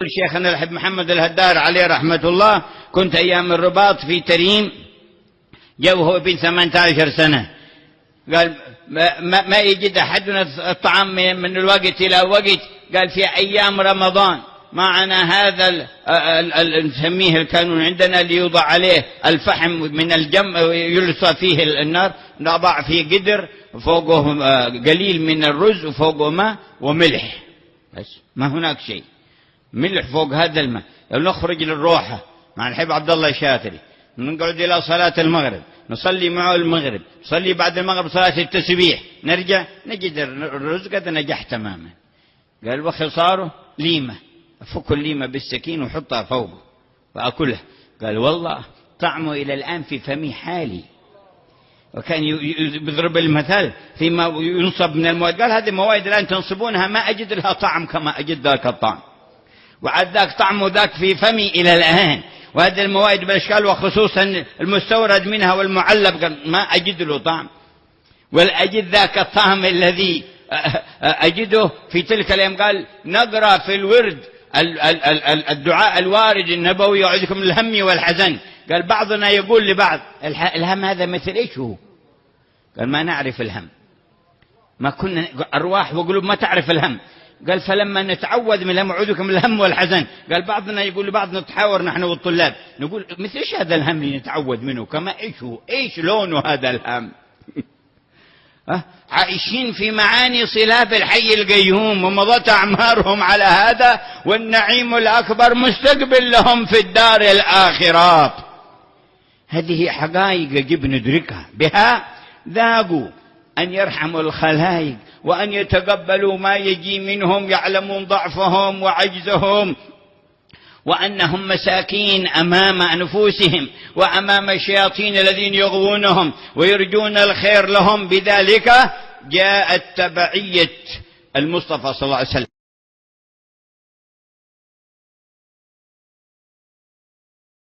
شيخنا الحب محمد الهدار عليه رحمة الله، كنت أيام الرباط في تريم، جو هو ابن 18 سنة، قال ما يجد أحدنا الطعام من الوقت إلى وقت، قال في أيام رمضان معنا هذا نسميه الكانون عندنا اللي يوضع عليه الفحم من الجم يلصى فيه النار، نضع فيه قدر فوقه قليل من الرز وفوقه ماء وملح، بس ما هناك شيء، ملح فوق هذا الماء. نخرج للروحة مع الحب عبد الله الشاطري، نقعد إلى صلاة المغرب، نصلي معه المغرب، نصلي بعد المغرب صلاة التسبيح، نرجع نجد الرز قد نجح تماما. قال وخصاره ليمة، أفك الليمة بالسكين وحطها فوقه وأكلها. قال والله طعمه إلى الآن في فمي حالي. وكان يضرب المثال فيما ينصب من المواد، قال هذه المواد الآن تنصبونها ما أجد لها طعم كما أجد ذاك الطعم، وعد ذاك طعم ذاك في فمي إلى الآن، وهذه المواد بالأشكال وخصوصا المستورد منها والمعلب قال ما أجد له طعم، ولا أجد ذاك الطعم الذي أجده في تلك الأيام. قال نقرأ في الورد الدعاء الوارد النبوي يعوذكم من الهم والحزن، قال بعضنا يقول لبعض الهم هذا مثل إيش هو؟ قال ما نعرف الهم، ما كنا أرواح وقلوب ما تعرف الهم. قال فلما نتعوذ من الهم أعوذكم من الهم والحزن، قال بعضنا يقول لبعض نتحاور نحن والطلاب نقول مثل إيش هذا الهم اللي نتعوذ منه، كما إيش هو، إيش لونه هذا الهم؟ عايشين في معاني صلاب الحي القيوم ومضت أعمارهم على هذا، والنعيم الأكبر مستقبل لهم في الدار الآخرة. هذه حقائق يجب ندركها، بها ذاقوا أن يرحموا الخلائق وأن يتقبلوا ما يجي منهم، يعلمون ضعفهم وعجزهم وأنهم مساكين أمام أنفسهم وأمام الشياطين الذين يغوونهم ويرجون الخير لهم. بذلك جاءت تبعية المصطفى صلى الله عليه وسلم.